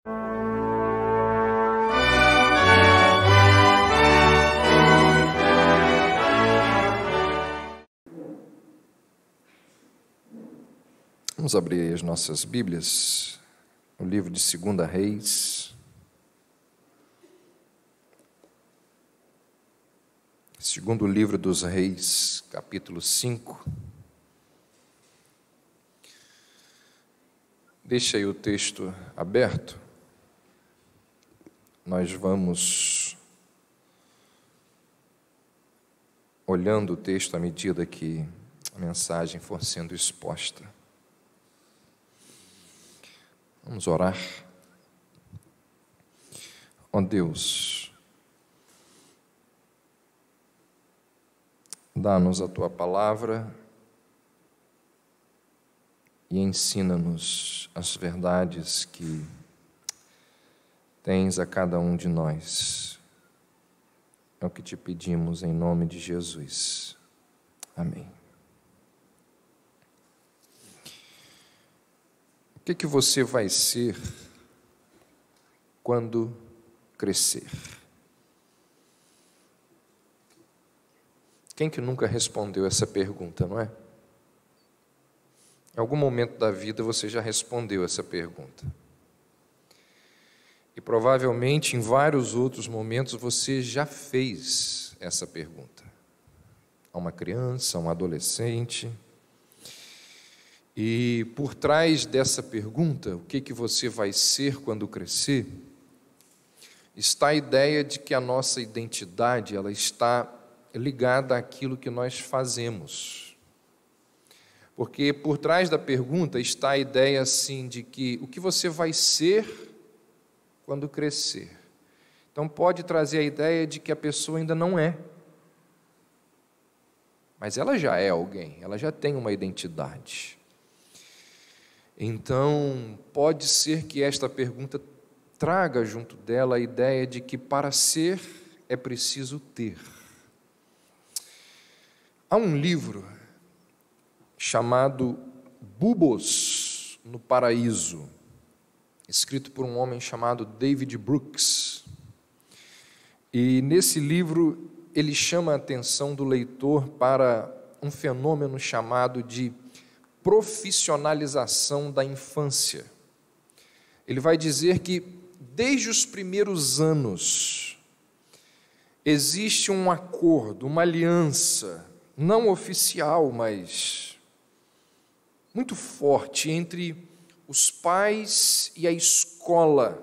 Vamos abrir as nossas Bíblias, o livro de 2 Reis. Segundo livro dos Reis, capítulo 5. Deixa aí o texto aberto. Nós vamos olhando o texto à medida que a mensagem for sendo exposta. Vamos orar. Ó Deus, dá-nos a Tua palavra e ensina-nos as verdades que tens a cada um de nós. É o que te pedimos em nome de Jesus. Amém. O que você vai ser quando crescer? Quem que nunca respondeu essa pergunta, não é? Em algum momento da vida você já respondeu essa pergunta. E provavelmente em vários outros momentos você já fez essa pergunta. A uma criança, a um adolescente. E por trás dessa pergunta, o que você vai ser quando crescer, está a ideia de que a nossa identidade ela está ligada àquilo que nós fazemos. Porque por trás da pergunta está a ideia assim de que o que você vai ser quando crescer. Então pode trazer a ideia de que a pessoa ainda não é. Mas ela já é alguém, ela já tem uma identidade. Então, pode ser que esta pergunta traga junto dela a ideia de que para ser é preciso ter. Há um livro chamado Bubos no Paraíso, escrito por um homem chamado David Brooks. E nesse livro ele chama a atenção do leitor para um fenômeno chamado de profissionalização da infância. Ele vai dizer que desde os primeiros anos existe um acordo, uma aliança, não oficial, mas muito forte entre os pais e a escola.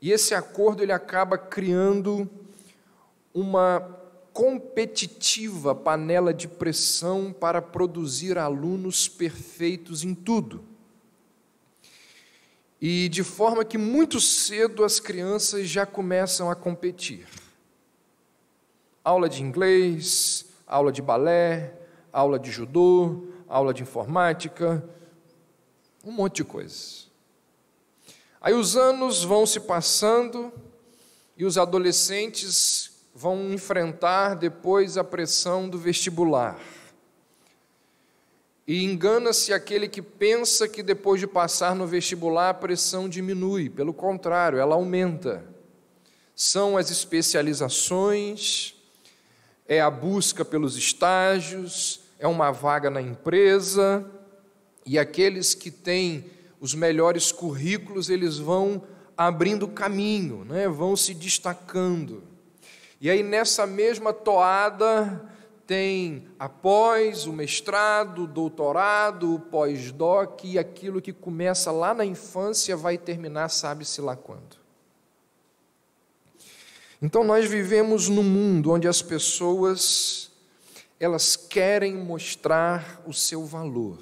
E esse acordo ele acaba criando uma competitiva panela de pressão para produzir alunos perfeitos em tudo. E de forma que muito cedo as crianças já começam a competir. Aula de inglês, aula de balé, aula de judô, aula de informática, um monte de coisas. Aí os anos vão se passando e os adolescentes vão enfrentar depois a pressão do vestibular. E engana-se aquele que pensa que depois de passar no vestibular a pressão diminui, pelo contrário, ela aumenta. São as especializações, é a busca pelos estágios, é uma vaga na empresa, e aqueles que têm os melhores currículos, eles vão abrindo caminho, né? Vão se destacando. E aí nessa mesma toada tem após o mestrado, o doutorado, o pós-doc, e aquilo que começa lá na infância vai terminar sabe-se lá quando. Então nós vivemos num mundo onde as pessoas, elas querem mostrar o seu valor,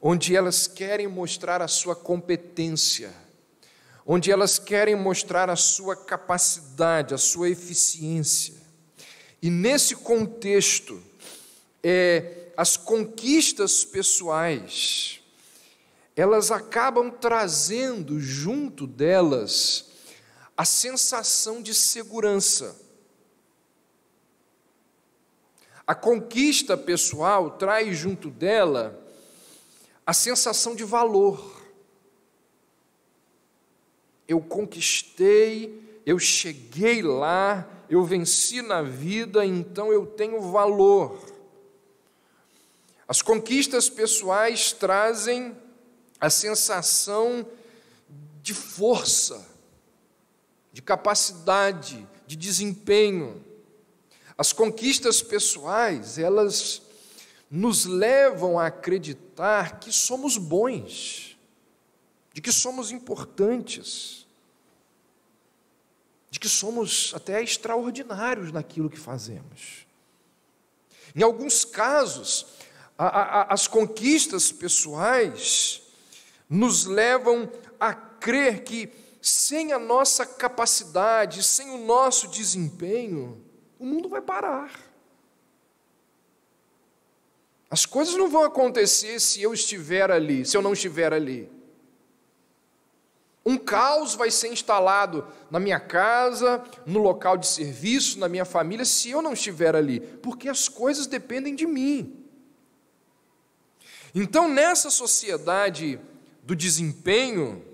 onde elas querem mostrar a sua competência, onde elas querem mostrar a sua capacidade, a sua eficiência. E nesse contexto, as conquistas pessoais, elas acabam trazendo junto delas a sensação de segurança. A conquista pessoal traz junto dela a sensação de valor. eu conquistei, eu cheguei lá, eu venci na vida, então eu tenho valor. As conquistas pessoais trazem a sensação de força, de capacidade, de desempenho. As conquistas pessoais, elas nos levam a acreditar que somos bons, de que somos importantes, de que somos até extraordinários naquilo que fazemos. Em alguns casos, as conquistas pessoais nos levam a crer que sem a nossa capacidade, sem o nosso desempenho, o mundo vai parar. As coisas não vão acontecer se eu estiver ali, se eu não estiver ali. Um caos vai ser instalado na minha casa, no local de serviço, na minha família, se eu não estiver ali, porque as coisas dependem de mim. Então, nessa sociedade do desempenho,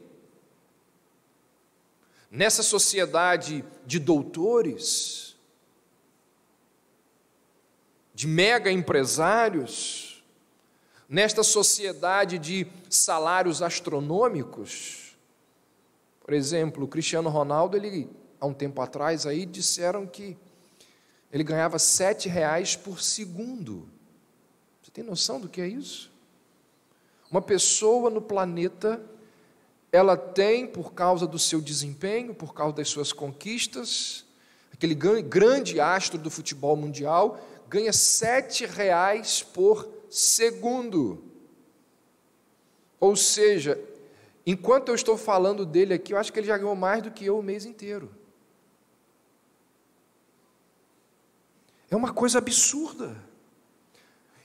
nessa sociedade de doutores, de mega empresários, nesta sociedade de salários astronômicos. Por exemplo, o Cristiano Ronaldo, há um tempo atrás, aí disseram que ele ganhava R$7 por segundo. Você tem noção do que é isso? Uma pessoa no planeta, ela tem, por causa do seu desempenho, por causa das suas conquistas, aquele grande astro do futebol mundial, ganha R$7 por segundo. Ou seja, enquanto eu estou falando dele aqui, eu acho que ele já ganhou mais do que eu o mês inteiro. É uma coisa absurda.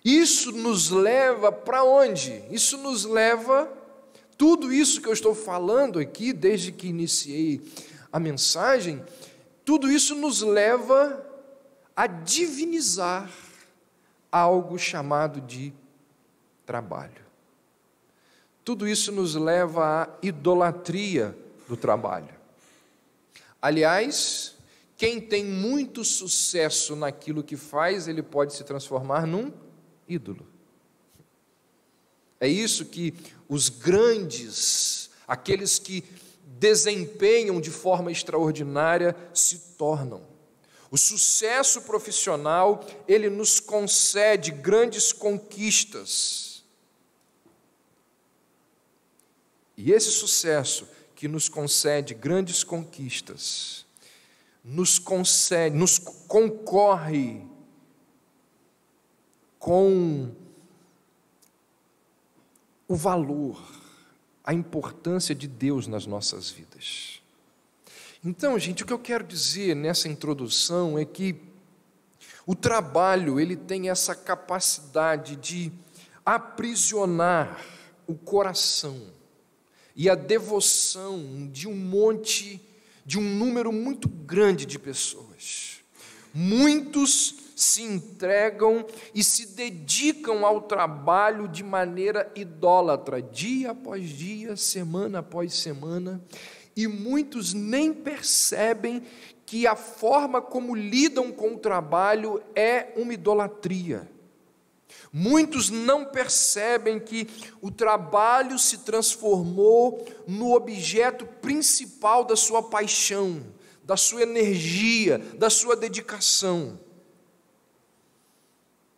Isso nos leva para onde? Isso nos leva, tudo isso que eu estou falando aqui, desde que iniciei a mensagem, tudo isso nos leva a divinizar algo chamado de trabalho. Tudo isso nos leva à idolatria do trabalho. Aliás, quem tem muito sucesso naquilo que faz, ele pode se transformar num ídolo. É isso que os grandes, aqueles que desempenham de forma extraordinária, se tornam. O sucesso profissional, ele nos concede grandes conquistas. E esse sucesso que nos concede grandes conquistas, nos concorre com o valor, a importância de Deus nas nossas vidas. Então, gente, o que eu quero dizer nessa introdução é que o trabalho, ele tem essa capacidade de aprisionar o coração e a devoção de um número muito grande de pessoas. Muitos se entregam e se dedicam ao trabalho de maneira idólatra, dia após dia, semana após semana, e muitos nem percebem que a forma como lidam com o trabalho é uma idolatria. Muitos não percebem que o trabalho se transformou no objeto principal da sua paixão, da sua energia, da sua dedicação.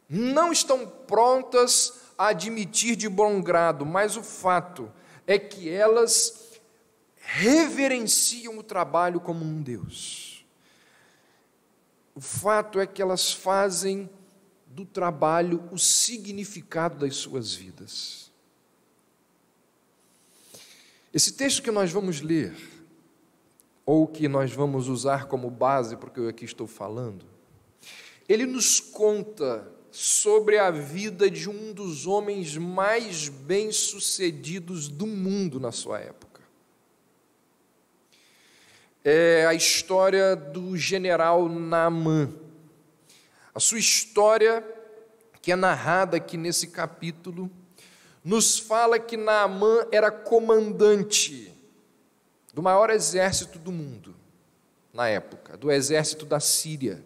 Não estão prontas a admitir de bom grado, mas o fato é que elas reverenciam o trabalho como um Deus. O fato é que elas fazem do trabalho o significado das suas vidas. Esse texto que nós vamos ler, ou que nós vamos usar como base para o que eu aqui estou falando, ele nos conta sobre a vida de um dos homens mais bem-sucedidos do mundo na sua época. É a história do general Naamã. A sua história, que é narrada aqui nesse capítulo, nos fala que Naamã era comandante do maior exército do mundo, na época, do exército da Síria.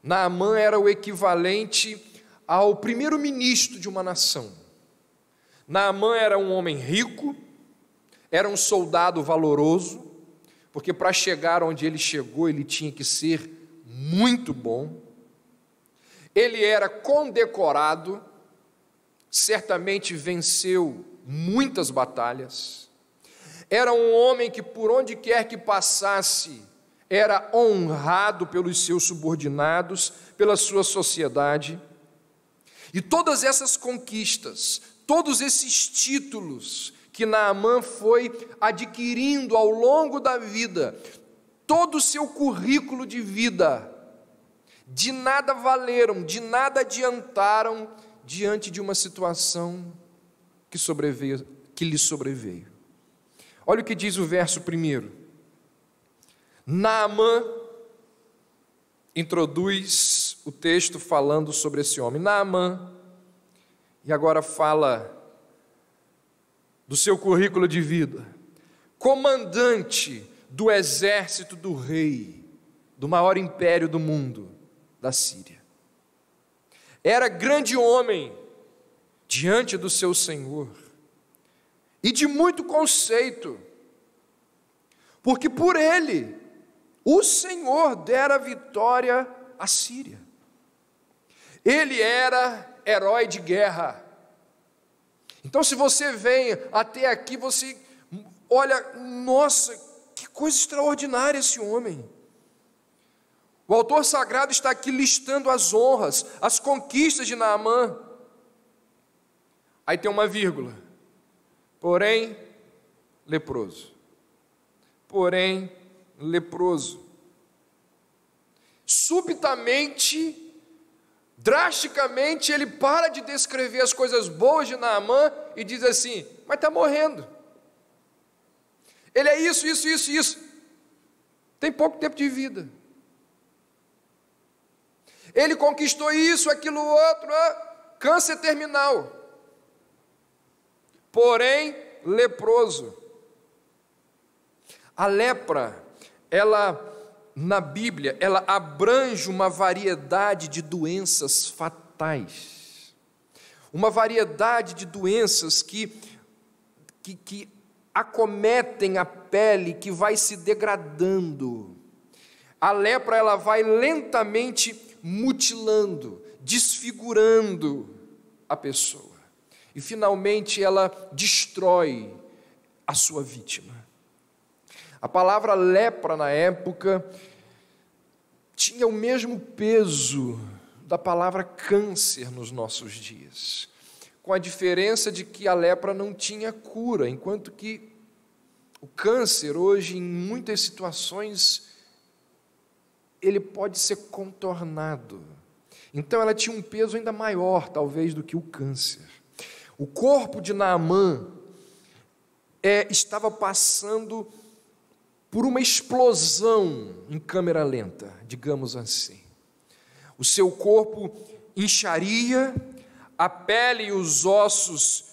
Naamã era o equivalente ao primeiro-ministro de uma nação. Naamã era um homem rico, era um soldado valoroso, porque para chegar onde ele chegou, ele tinha que ser muito bom. Ele era condecorado, certamente venceu muitas batalhas. Era um homem que, por onde quer que passasse, era honrado pelos seus subordinados, pela sua sociedade. E todas essas conquistas, todos esses títulos que Naamã foi adquirindo ao longo da vida, todo o seu currículo de vida, de nada valeram, de nada adiantaram diante de uma situação que lhe sobreveio. Olha o que diz o verso 1. Naamã introduz o texto falando sobre esse homem. Naamã, e agora fala do seu currículo de vida, comandante do exército do rei, do maior império do mundo, da Síria. Era grande homem diante do seu Senhor, e de muito conceito, porque por ele, o Senhor dera vitória à Síria. Ele era herói de guerra. Então, se você vem até aqui, você olha, nossa, que coisa extraordinária esse homem. O autor sagrado está aqui listando as honras, as conquistas de Naamã. Aí tem uma vírgula. Porém, leproso. Porém, leproso. Subitamente, drasticamente, ele para de descrever as coisas boas de Naamã e diz assim: mas está morrendo. Ele é isso. Tem pouco tempo de vida. Ele conquistou isso, aquilo, outro, câncer terminal. Porém, leproso. A lepra, na Bíblia, ela abrange uma variedade de doenças fatais. Uma variedade de doenças que acometem a pele, que vai se degradando. A lepra, ela vai lentamente mutilando, desfigurando a pessoa. E finalmente ela destrói a sua vítima. A palavra lepra na época tinha o mesmo peso da palavra câncer nos nossos dias, com a diferença de que a lepra não tinha cura, enquanto que o câncer hoje, em muitas situações, ele pode ser contornado. Então ela tinha um peso ainda maior, talvez, do que o câncer. O corpo de Naamã estava passando por uma explosão em câmera lenta, digamos assim. O seu corpo incharia, a pele e os ossos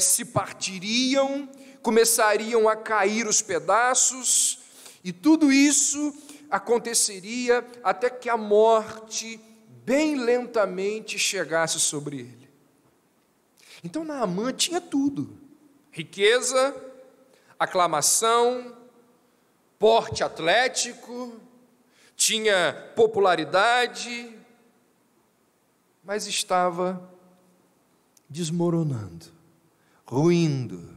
se partiriam, começariam a cair os pedaços, e tudo isso aconteceria até que a morte bem lentamente chegasse sobre ele. Então Naamã tinha tudo: riqueza, aclamação, porte atlético, tinha popularidade, mas estava desmoronando, ruindo.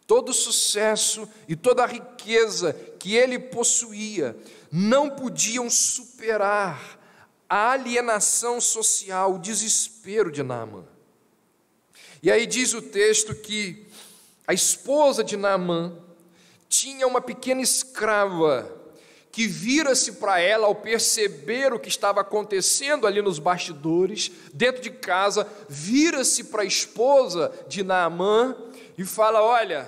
Todo o sucesso e toda a riqueza que ele possuía não podiam superar a alienação social, o desespero de Naamã. E aí diz o texto que a esposa de Naamã tinha uma pequena escrava que vira-se para ela ao perceber o que estava acontecendo ali nos bastidores, dentro de casa, vira-se para a esposa de Naamã e fala: olha,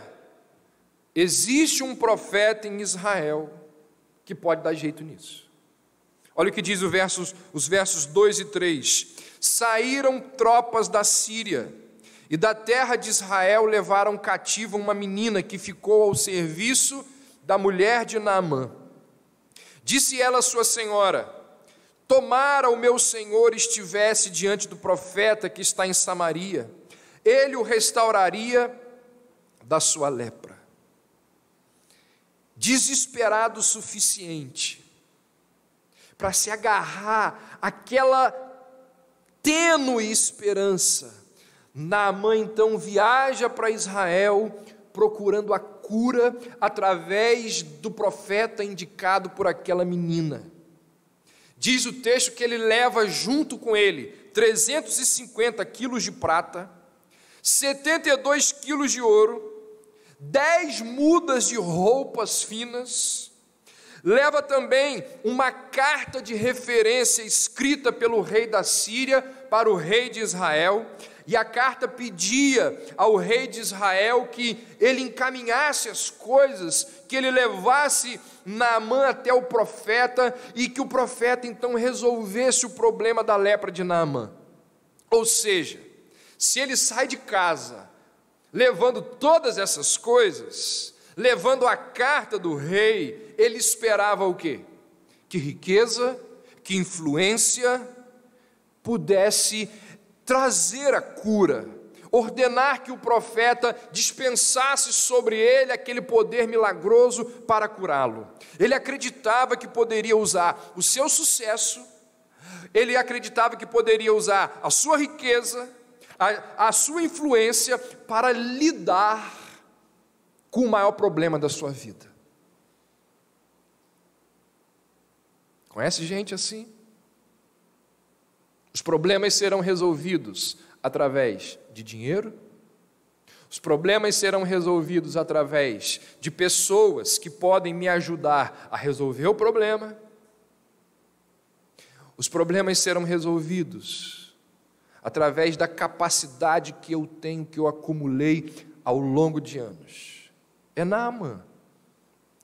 existe um profeta em Israel que pode dar jeito nisso. Olha o que diz os versos 2 e 3. Saíram tropas da Síria E da terra de Israel levaram cativa uma menina que ficou ao serviço da mulher de Naamã. Disse ela à sua senhora: tomara o meu senhor estivesse diante do profeta que está em Samaria, ele o restauraria da sua lepra. Desesperado o suficiente para se agarrar àquela tênue esperança, Naamã então viaja para Israel procurando a cura através do profeta indicado por aquela menina. Diz o texto que ele leva junto com ele 350 quilos de prata, 72 quilos de ouro, 10 mudas de roupas finas, leva também uma carta de referência escrita pelo rei da Síria para o rei de Israel, e a carta pedia ao rei de Israel que ele encaminhasse as coisas, que ele levasse Naamã até o profeta, e que o profeta então resolvesse o problema da lepra de Naamã. Ou seja, se ele sai de casa levando todas essas coisas, levando a carta do rei, ele esperava o quê? Que riqueza, que influência pudesse trazer a cura, ordenar que o profeta dispensasse sobre ele aquele poder milagroso para curá-lo. Ele acreditava que poderia usar o seu sucesso, ele acreditava que poderia usar a sua riqueza, a sua influência para lidar com o maior problema da sua vida. Conhece gente assim? Os problemas serão resolvidos através de dinheiro, os problemas serão resolvidos através de pessoas que podem me ajudar a resolver o problema, os problemas serão resolvidos através da capacidade que eu tenho, que eu acumulei ao longo de anos. É Naamã,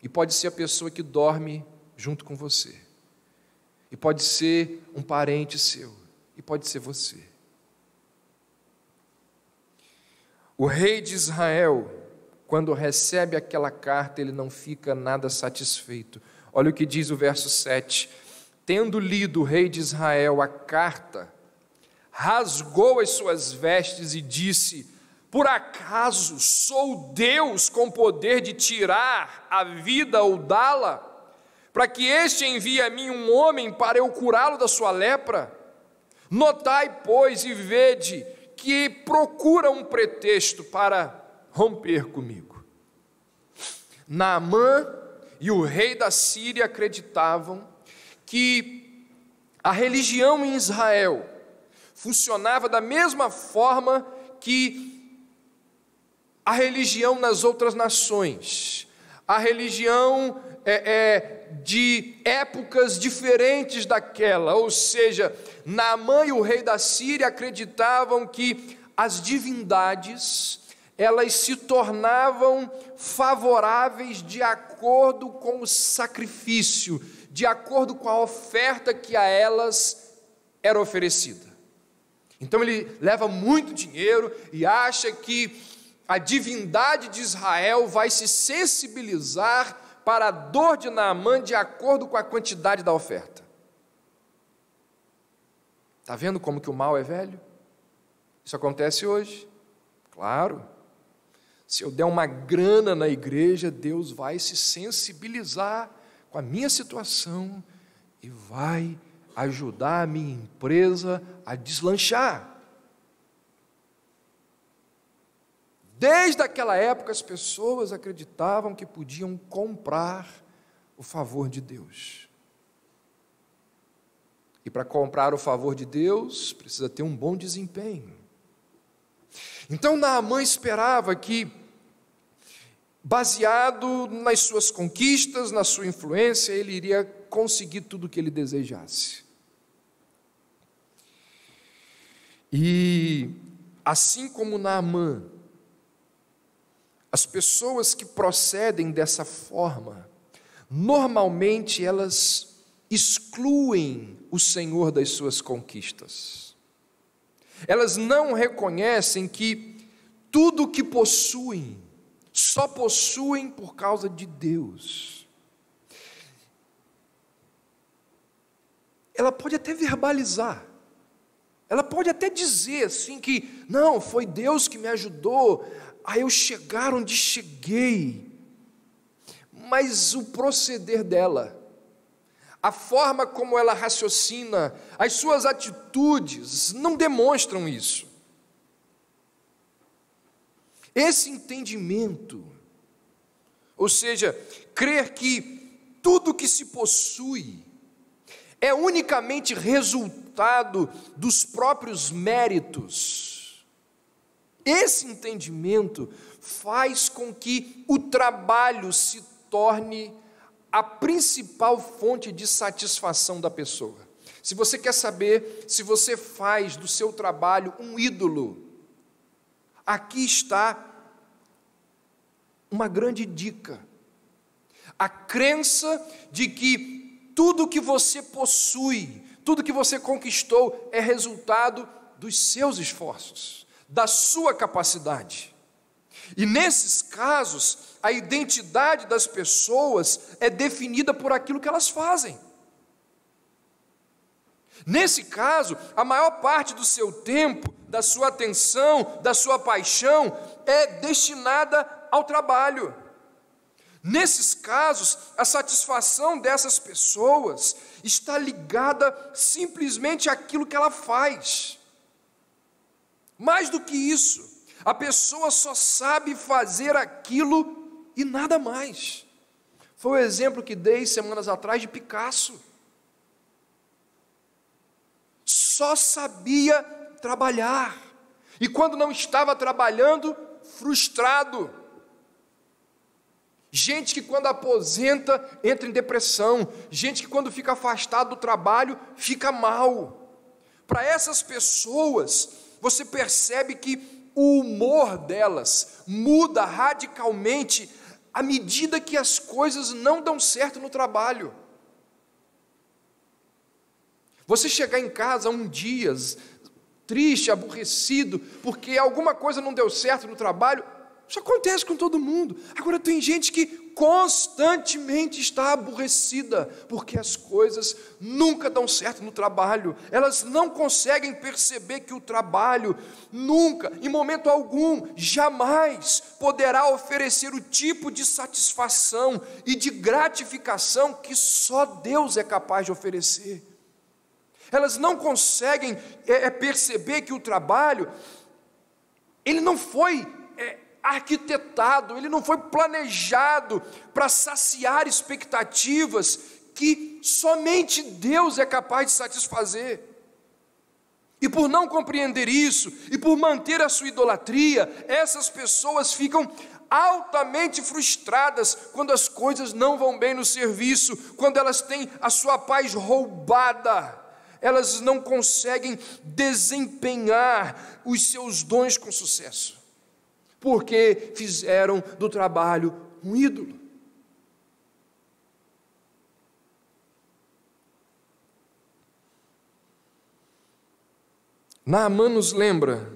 e pode ser a pessoa que dorme junto com você, e pode ser um parente seu, e pode ser você. O rei de Israel, quando recebe aquela carta, ele não fica nada satisfeito. Olha o que diz o verso 7. Tendo lido o rei de Israel a carta, rasgou as suas vestes e disse: por acaso sou Deus com poder de tirar a vida ou dá-la, para que este envie a mim um homem para eu curá-lo da sua lepra? Notai, pois, e vede que procura um pretexto para romper comigo. Naamã e o rei da Síria acreditavam que a religião em Israel funcionava da mesma forma que a religião nas outras nações, a religião de épocas diferentes daquela, ou seja, Naamã e o rei da Síria acreditavam que as divindades, elas se tornavam favoráveis de acordo com o sacrifício, de acordo com a oferta que a elas era oferecida. Então ele leva muito dinheiro e acha que a divindade de Israel vai se sensibilizar para a dor de Naamã de acordo com a quantidade da oferta. Está vendo como que o mal é velho? Isso acontece hoje. Claro. Se eu der uma grana na igreja, Deus vai se sensibilizar com a minha situação e vai ajudar a minha empresa a deslanchar. Desde aquela época, as pessoas acreditavam que podiam comprar o favor de Deus. E para comprar o favor de Deus, precisa ter um bom desempenho. Então Naamã esperava que, baseado nas suas conquistas, na sua influência, ele iria conseguir tudo o que ele desejasse. E assim como Naamã, as pessoas que procedem dessa forma, normalmente elas excluem o Senhor das suas conquistas. Elas não reconhecem que tudo o que possuem, só possuem por causa de Deus. Ela pode até verbalizar, ela pode até dizer assim que, não, foi Deus que me ajudou a eu chegar onde cheguei. Mas o proceder dela, a forma como ela raciocina, as suas atitudes não demonstram isso. Esse entendimento, ou seja, crer que tudo que se possui é unicamente resultado dos próprios méritos, esse entendimento faz com que o trabalho se torne a principal fonte de satisfação da pessoa. Se você quer saber se você faz do seu trabalho um ídolo, aqui está uma grande dica. A crença de que tudo que você possui, tudo que você conquistou é resultado dos seus esforços, da sua capacidade. E nesses casos, a identidade das pessoas é definida por aquilo que elas fazem. Nesse caso, a maior parte do seu tempo, da sua atenção, da sua paixão, é destinada ao trabalho. Nesses casos, a satisfação dessas pessoas está ligada simplesmente àquilo que ela faz. Mais do que isso, a pessoa só sabe fazer aquilo e nada mais. Foi o exemplo que dei semanas atrás de Picasso. Só sabia trabalhar, e quando não estava trabalhando, frustrado. Gente que quando aposenta entra em depressão, gente que quando fica afastado do trabalho fica mal. Para essas pessoas, você percebe que o humor delas muda radicalmente à medida que as coisas não dão certo no trabalho. Você chegar em casa um dia triste, aborrecido, porque alguma coisa não deu certo no trabalho, isso acontece com todo mundo. Agora tem gente que constantemente está aborrecida, porque as coisas nunca dão certo no trabalho. Elas não conseguem perceber que o trabalho nunca, em momento algum, jamais poderá oferecer o tipo de satisfação e de gratificação que só Deus é capaz de oferecer. Elas não conseguem perceber que o trabalho, ele não foi arquitetado, ele não foi planejado para saciar expectativas que somente Deus é capaz de satisfazer. E por não compreender isso, e por manter a sua idolatria, essas pessoas ficam altamente frustradas quando as coisas não vão bem no serviço, quando elas têm a sua paz roubada. Elas não conseguem desempenhar os seus dons com sucesso, porque fizeram do trabalho um ídolo. Naamã nos lembra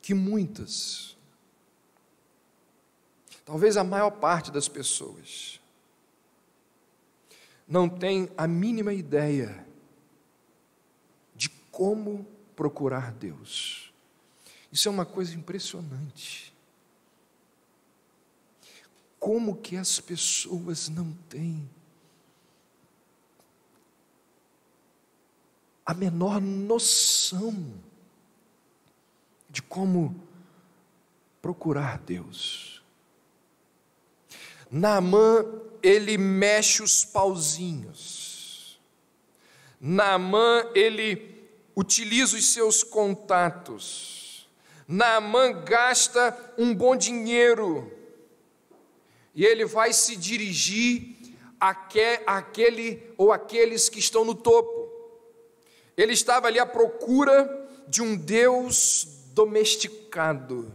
que muitas, talvez a maior parte das pessoas, não tem a mínima ideia de como procurar Deus. Isso é uma coisa impressionante. Como que as pessoas não têm a menor noção de como procurar Deus. Naamã, ele mexe os pauzinhos. Naamã, ele utiliza os seus contatos. Naamã gasta um bom dinheiro. E ele vai se dirigir àquele ou àqueles que estão no topo. Ele estava ali à procura de um Deus domesticado.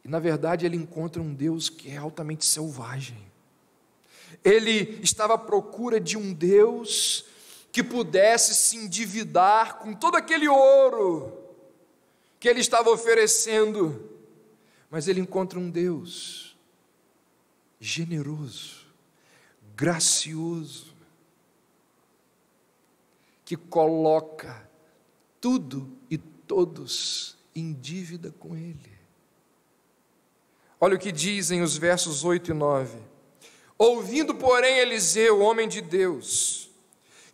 E na verdade ele encontra um Deus que é altamente selvagem. Ele estava à procura de um Deus que pudesse se endividar com todo aquele ouro que ele estava oferecendo, mas ele encontra um Deus generoso, gracioso, que coloca tudo e todos em dívida com ele. Olha o que dizem os versos 8 e 9. Ouvindo, porém, Eliseu, homem de Deus,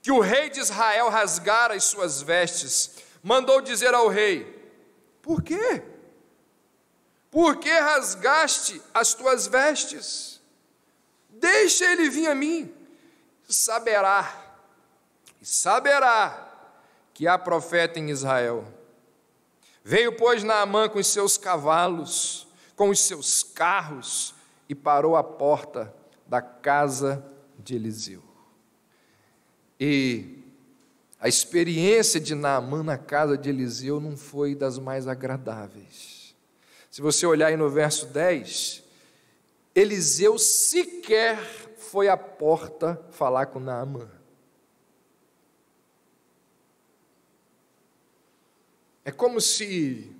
que o rei de Israel rasgara as suas vestes, mandou dizer ao rei: por quê? Por que rasgaste as tuas vestes? Deixa ele vir a mim, e saberá que há profeta em Israel. Veio, pois, Naamã com os seus cavalos, com os seus carros, e parou à porta da casa de Eliseu. E a experiência de Naamã na casa de Eliseu não foi das mais agradáveis. Se você olhar aí no verso 10, Eliseu sequer foi à porta falar com Naamã. É como se...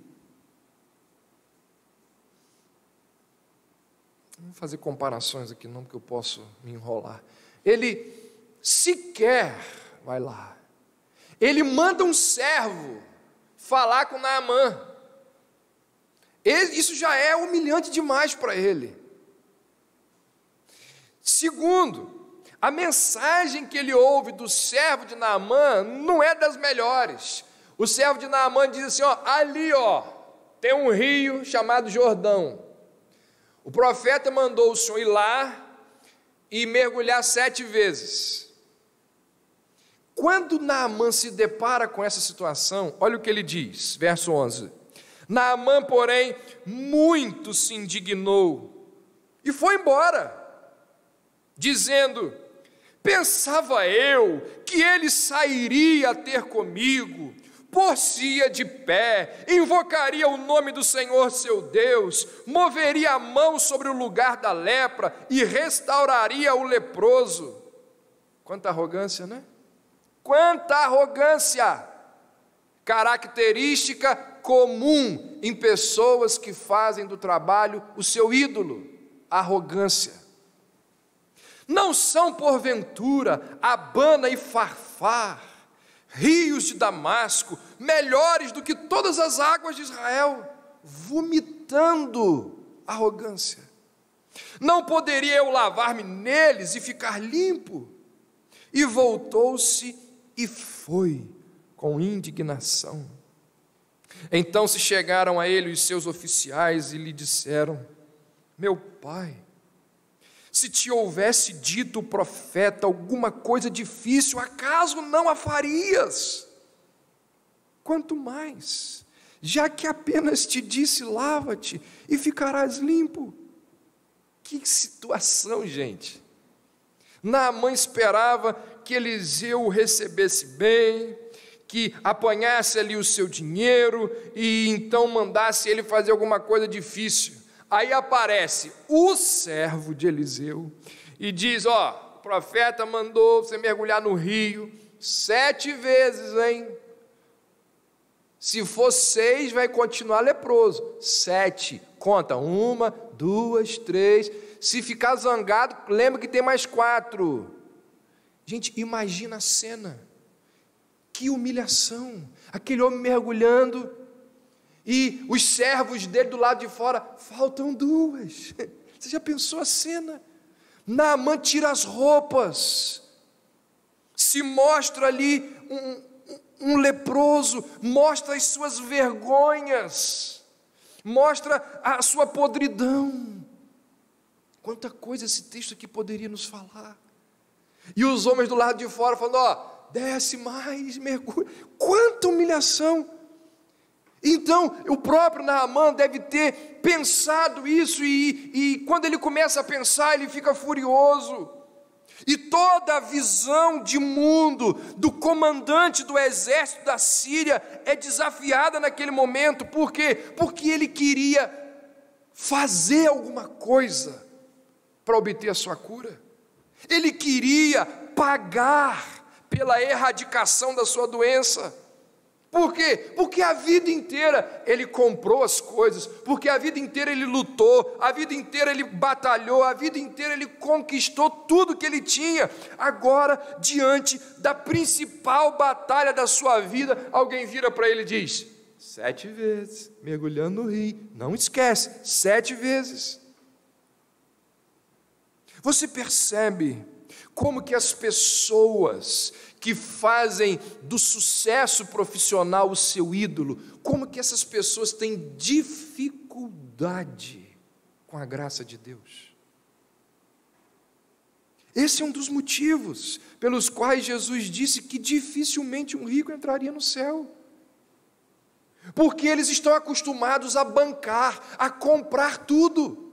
Não vou fazer comparações aqui não, porque eu posso me enrolar. Ele sequer vai lá. Ele manda um servo falar com Naamã. Isso já é humilhante demais para ele. Segundo, a mensagem que ele ouve do servo de Naamã não é das melhores. O servo de Naamã diz assim, ali tem um rio chamado Jordão. O profeta mandou o senhor ir lá e mergulhar 7 vezes. Quando Naamã se depara com essa situação, olha o que ele diz, verso 11. Naamã, porém, muito se indignou e foi embora, dizendo: pensava eu que ele sairia a ter comigo, por-se-ia de pé, invocaria o nome do Senhor seu Deus, moveria a mão sobre o lugar da lepra e restauraria o leproso. Quanta arrogância, né? Quanta arrogância! Característica comum em pessoas que fazem do trabalho o seu ídolo, arrogância. Não são porventura Abana e Farfar, rios de Damasco, melhores do que todas as águas de Israel, vomitando arrogância? Não poderia eu lavar-me neles e ficar limpo? E voltou-se e foi com indignação. Então se chegaram a ele os seus oficiais e lhe disseram: meu pai, se te houvesse dito o profeta alguma coisa difícil, acaso não a farias? Quanto mais, já que apenas te disse, lava-te e ficarás limpo. Que situação, gente! Naamã esperava que Eliseu o recebesse bem, que apanhasse ali o seu dinheiro e então mandasse ele fazer alguma coisa difícil. Aí aparece o servo de Eliseu e diz: o profeta mandou você mergulhar no rio 7 vezes, hein? Se for 6, vai continuar leproso. 7, conta, 1, 2, 3. Se ficar zangado, lembra que tem mais 4. Gente, imagina a cena. Que humilhação, aquele homem mergulhando, e os servos dele do lado de fora, faltam 2, você já pensou a cena? Naamã tira as roupas, se mostra ali um leproso, mostra as suas vergonhas, mostra a sua podridão. Quanta coisa esse texto aqui poderia nos falar. E os homens do lado de fora falando: desce mais, mergulha. Quanta humilhação! Então, o próprio Naamã deve ter pensado isso, e quando ele começa a pensar, ele fica furioso. E toda a visão de mundo do comandante do exército da Síria é desafiada naquele momento. Por quê? Porque ele queria fazer alguma coisa para obter a sua cura. Ele queria pagar pela erradicação da sua doença. Por quê? Porque a vida inteira ele comprou as coisas, porque a vida inteira ele lutou, a vida inteira ele batalhou, a vida inteira ele conquistou tudo que ele tinha. Agora, diante da principal batalha da sua vida, alguém vira para ele e diz: 7 vezes, mergulhando no rio, não esquece, 7 vezes. Você percebe como que as pessoas que fazem do sucesso profissional o seu ídolo, como que essas pessoas têm dificuldade com a graça de Deus? Esse é um dos motivos pelos quais Jesus disse que dificilmente um rico entraria no céu, porque eles estão acostumados a bancar, a comprar tudo.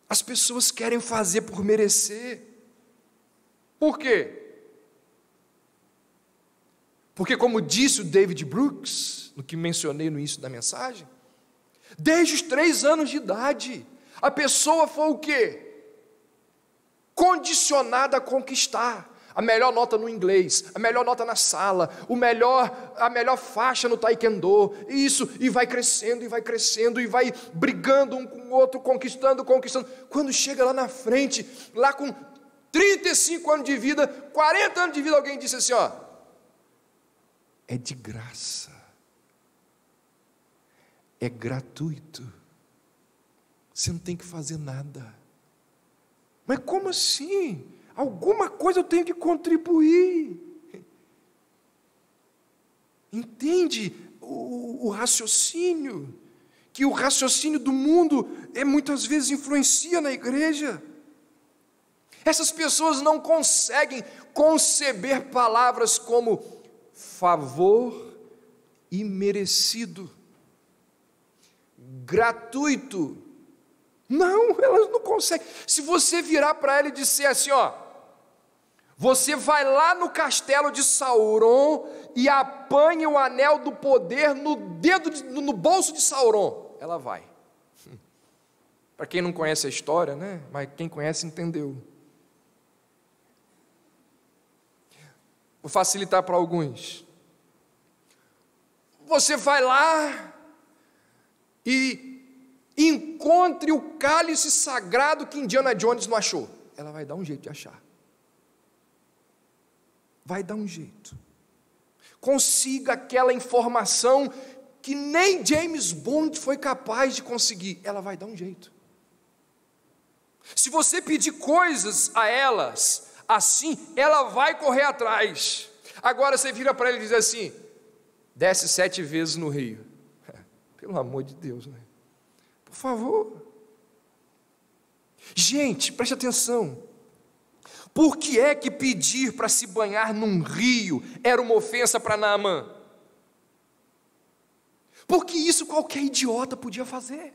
As pessoas querem fazer por merecer. Por quê? Porque, como disse o David Brooks, no que mencionei no início da mensagem, desde os 3 anos de idade, a pessoa foi o quê? Condicionada a conquistar a melhor nota no inglês, a melhor nota na sala, a melhor faixa no taekwondo, e vai crescendo, e vai brigando um com o outro, conquistando. Quando chega lá na frente, lá com 35 anos de vida, 40 anos de vida, alguém disse assim, ó, é de graça, é gratuito, você não tem que fazer nada. Mas como assim? Alguma coisa eu tenho que contribuir. Entende o raciocínio? Que o raciocínio do mundo muitas vezes influencia na igreja. Essas pessoas não conseguem conceber palavras como favor imerecido, gratuito. Não, elas não conseguem. Se você virar para ela e disser assim, ó, você vai lá no castelo de Sauron e apanha o anel do poder no bolso de Sauron, ela vai. Para quem não conhece a história, né? Mas quem conhece entendeu. Vou facilitar para alguns. Você vai lá e encontre o cálice sagrado que Indiana Jones não achou. Ela vai dar um jeito de achar. Vai dar um jeito. Consiga aquela informação que nem James Bond foi capaz de conseguir. Ela vai dar um jeito. Se você pedir coisas a elas assim, ela vai correr atrás. Agora você vira para ela e diz assim: desce 7 vezes no rio. Pelo amor de Deus, né? Por favor. Gente, preste atenção. Por que é que pedir para se banhar num rio era uma ofensa para Naamã? Porque isso qualquer idiota podia fazer.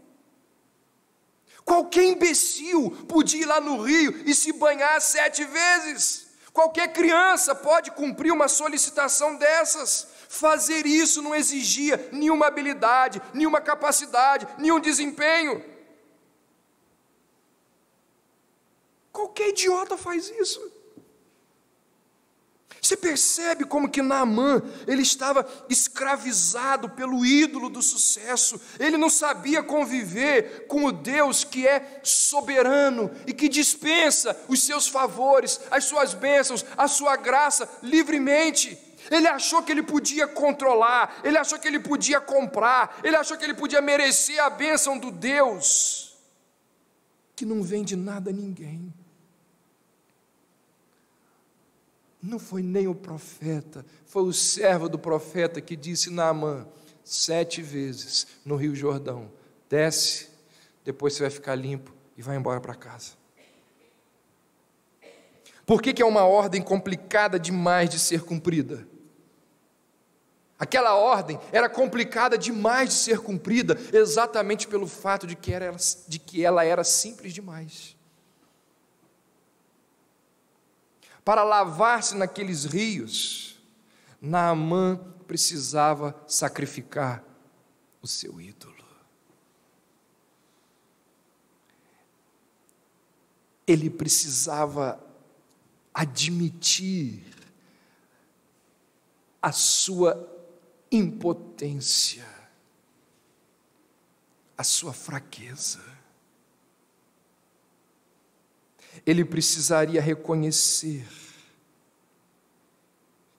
Qualquer imbecil podia ir lá no rio e se banhar 7 vezes. Qualquer criança pode cumprir uma solicitação dessas. Fazer isso não exigia nenhuma habilidade, nenhuma capacidade, nenhum desempenho. Qualquer idiota faz isso. Você percebe como que Naamã, ele estava escravizado pelo ídolo do sucesso. Ele não sabia conviver com o Deus que é soberano e que dispensa os seus favores, as suas bênçãos, a sua graça livremente. Ele achou que ele podia controlar, ele achou que ele podia comprar, ele achou que ele podia merecer a bênção do Deus que não vende nada a ninguém. Não foi nem o profeta, foi o servo do profeta que disse: Naamã, 7 vezes no Rio Jordão, desce, depois você vai ficar limpo e vai embora para casa. Por que é uma ordem complicada demais de ser cumprida? Aquela ordem era complicada demais de ser cumprida, exatamente pelo fato de que ela era simples demais. Para lavar-se naqueles rios, Naamã precisava sacrificar o seu ídolo. Ele precisava admitir a sua impotência, a sua fraqueza. Ele precisaria reconhecer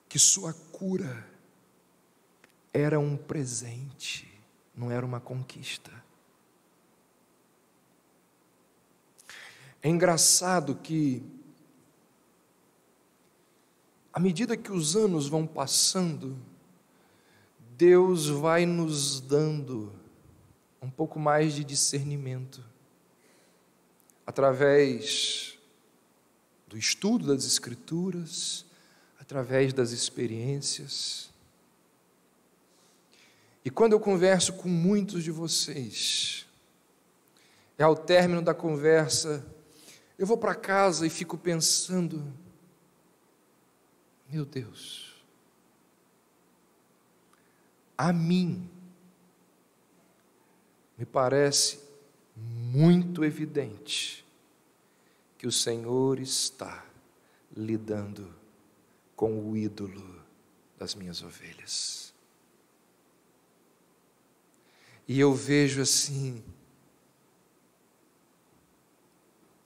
que sua cura era um presente, não era uma conquista. É engraçado que, à medida que os anos vão passando, Deus vai nos dando um pouco mais de discernimento, através do estudo das Escrituras, através das experiências. E quando eu converso com muitos de vocês, ao término da conversa, eu vou para casa e fico pensando, meu Deus, a mim me parece muito evidente que o Senhor está lidando com o ídolo das minhas ovelhas. E eu vejo assim,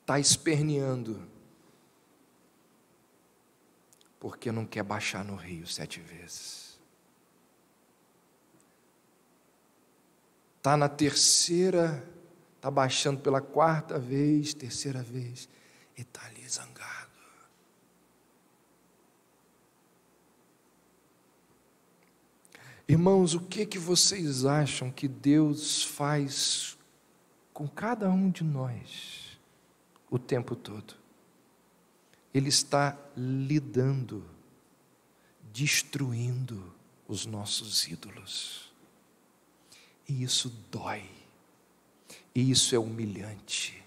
está esperneando, porque não quer baixar no rio 7 vezes. Está na terceira, está baixando pela 4ª vez, terceira vez, e está ali zangado. Irmãos, o que vocês acham que Deus faz com cada um de nós o tempo todo? Ele está lidando, destruindo os nossos ídolos. E isso dói. E isso é humilhante.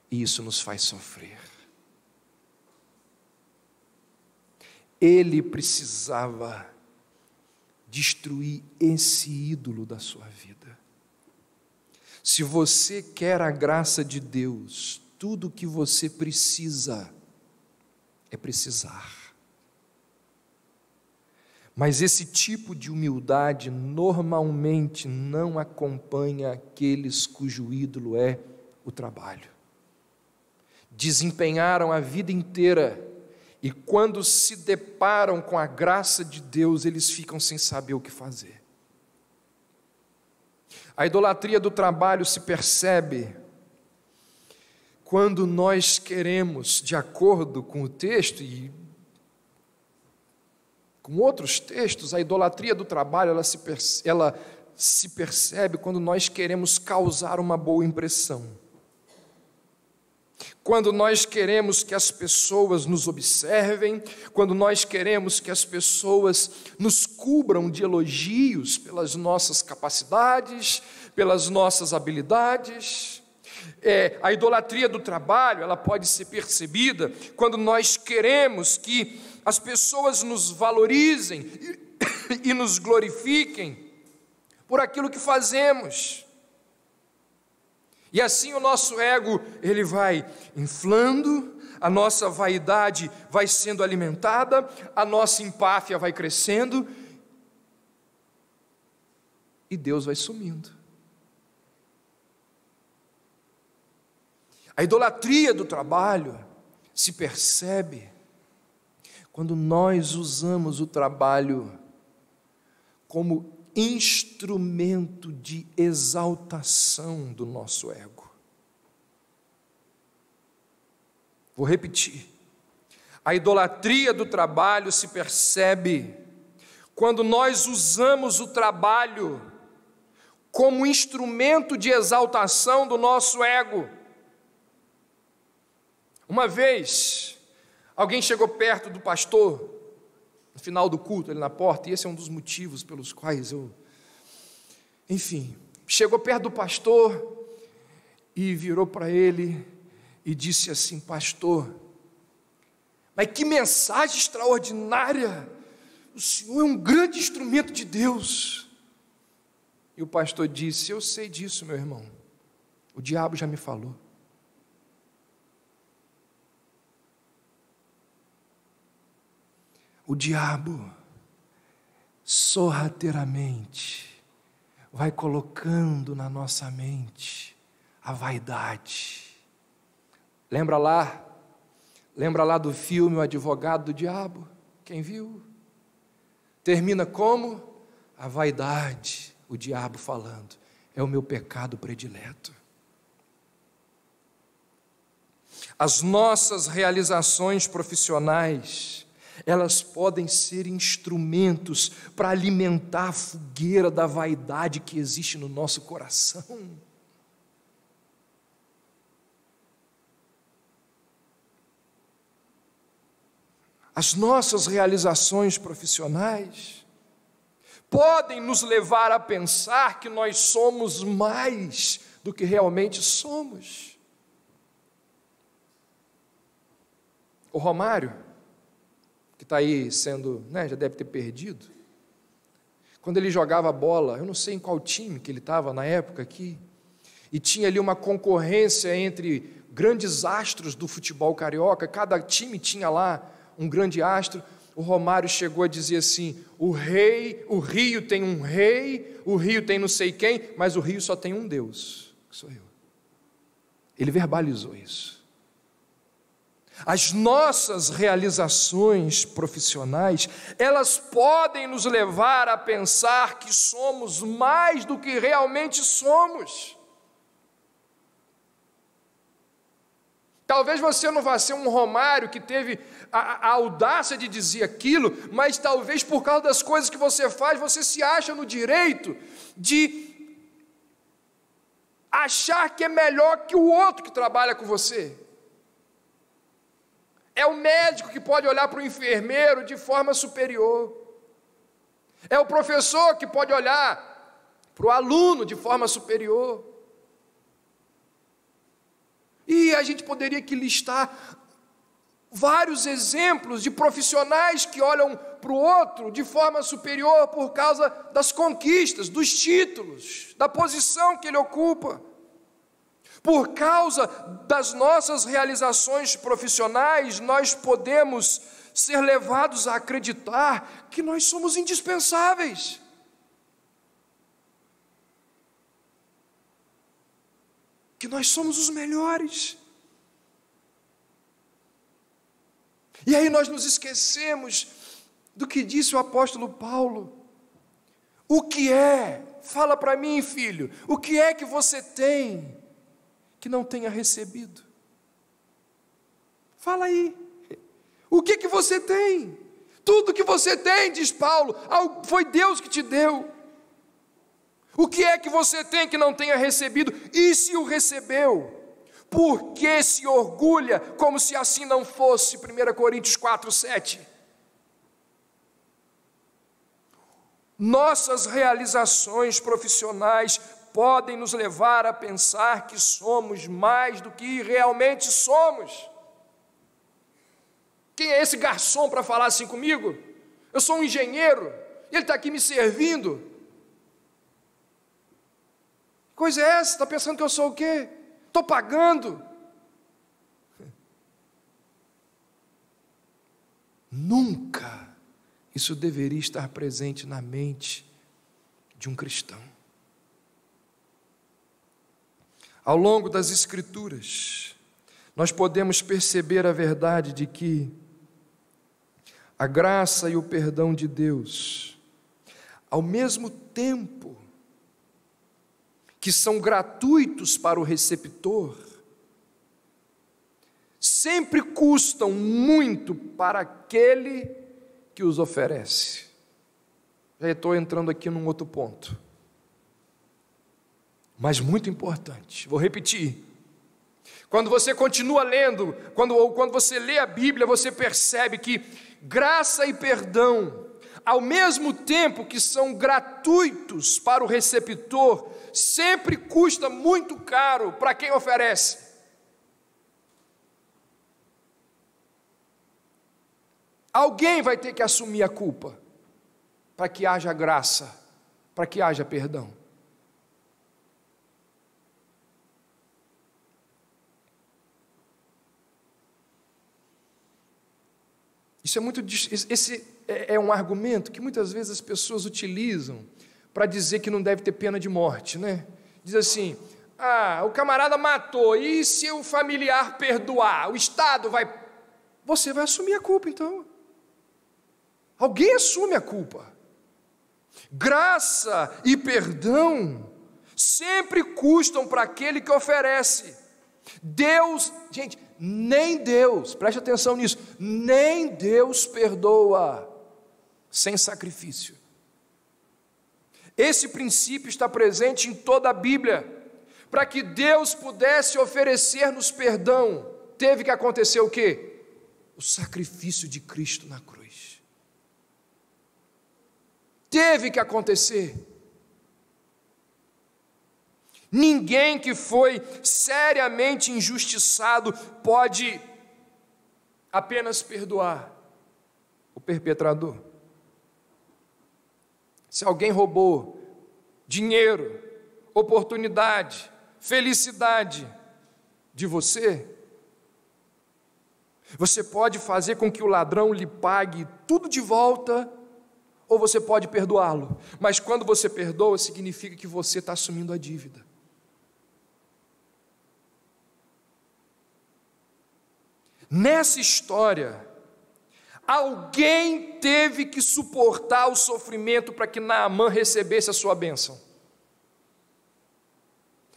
E isso nos faz sofrer. Ele precisava destruir esse ídolo da sua vida. Se você quer a graça de Deus, tudo o que você precisa é precisar. Mas esse tipo de humildade normalmente não acompanha aqueles cujo ídolo é o trabalho. Desempenharam a vida inteira e quando se deparam com a graça de Deus, eles ficam sem saber o que fazer. A idolatria do trabalho se percebe quando nós queremos, de acordo com o texto e com outros textos, a idolatria do trabalho ela se percebe quando nós queremos causar uma boa impressão. Quando nós queremos que as pessoas nos observem, quando nós queremos que as pessoas nos cubram de elogios pelas nossas capacidades, pelas nossas habilidades. A idolatria do trabalho, ela pode ser percebida quando nós queremos que as pessoas nos valorizem e nos glorifiquem por aquilo que fazemos. E assim o nosso ego, ele vai inflando, a nossa vaidade vai sendo alimentada, a nossa empáfia vai crescendo e Deus vai sumindo. A idolatria do trabalho se percebe quando nós usamos o trabalho como instrumento de exaltação do nosso ego. Vou repetir. A idolatria do trabalho se percebe quando nós usamos o trabalho como instrumento de exaltação do nosso ego. Uma vez, alguém chegou perto do pastor, no final do culto, ali na porta, e esse é um dos motivos pelos quais chegou perto do pastor e virou para ele e disse assim: pastor, mas que mensagem extraordinária, o senhor é um grande instrumento de Deus. E o pastor disse: eu sei disso, meu irmão, o diabo já me falou. O diabo, sorrateiramente, vai colocando na nossa mente a vaidade. Lembra lá do filme O Advogado do Diabo? Quem viu? Termina como? A vaidade, o diabo falando, é o meu pecado predileto. As nossas realizações profissionais, elas podem ser instrumentos para alimentar a fogueira da vaidade que existe no nosso coração. As nossas realizações profissionais podem nos levar a pensar que nós somos mais do que realmente somos. O Romário, que está aí sendo, já deve ter perdido, quando ele jogava bola, eu não sei em qual time que ele estava na época aqui, e tinha ali uma concorrência entre grandes astros do futebol carioca, cada time tinha lá um grande astro. O Romário chegou a dizer assim: o Rio tem um rei, o Rio tem não sei quem, mas o Rio só tem um Deus, que sou eu. Ele verbalizou isso. As nossas realizações profissionais, elas podem nos levar a pensar que somos mais do que realmente somos. Talvez você não vá ser um Romário que teve a audácia de dizer aquilo, mas talvez por causa das coisas que você faz, você se acha no direito de achar que é melhor que o outro que trabalha com você. É o médico que pode olhar para o enfermeiro de forma superior. É o professor que pode olhar para o aluno de forma superior. E a gente poderia aqui listar vários exemplos de profissionais que olham para o outro de forma superior por causa das conquistas, dos títulos, da posição que ele ocupa. Por causa das nossas realizações profissionais, nós podemos ser levados a acreditar que nós somos indispensáveis. Que nós somos os melhores. E aí nós nos esquecemos do que disse o apóstolo Paulo. O que é? Fala para mim, filho, o que é que você tem que não tenha recebido? Fala aí. O que você tem? Tudo que você tem, diz Paulo, foi Deus que te deu. O que é que você tem que não tenha recebido? E se o recebeu, por que se orgulha como se assim não fosse? 1 Coríntios 4:7. Nossas realizações profissionais podem nos levar a pensar que somos mais do que realmente somos. Quem é esse garçom para falar assim comigo? Eu sou um engenheiro, ele está aqui me servindo. Que coisa é essa? Está pensando que eu sou o quê? Estou pagando. Nunca isso deveria estar presente na mente de um cristão. Ao longo das Escrituras, nós podemos perceber a verdade de que a graça e o perdão de Deus, ao mesmo tempo que são gratuitos para o receptor, sempre custam muito para aquele que os oferece. Já estou entrando aqui num outro ponto, mas muito importante, vou repetir. Quando você continua lendo, quando você lê a Bíblia, você percebe que graça e perdão, ao mesmo tempo que são gratuitos para o receptor, sempre custa muito caro para quem oferece. Alguém vai ter que assumir a culpa para que haja graça, para que haja perdão. Esse é um argumento que muitas vezes as pessoas utilizam para dizer que não deve ter pena de morte, né? Diz assim: o camarada matou, e se o familiar perdoar, o Estado vai... Você vai assumir a culpa, então. Alguém assume a culpa. Graça e perdão sempre custam para aquele que oferece. Deus, gente, nem Deus, preste atenção nisso, nem Deus perdoa sem sacrifício. Esse princípio está presente em toda a Bíblia. Para que Deus pudesse oferecer-nos perdão, teve que acontecer o quê? O sacrifício de Cristo na cruz. Teve que acontecer. Ninguém que foi seriamente injustiçado pode apenas perdoar o perpetrador. Se alguém roubou dinheiro, oportunidade, felicidade de você, você pode fazer com que o ladrão lhe pague tudo de volta, ou você pode perdoá-lo. Mas quando você perdoa, significa que você está assumindo a dívida. Nessa história, alguém teve que suportar o sofrimento para que Naamã recebesse a sua bênção.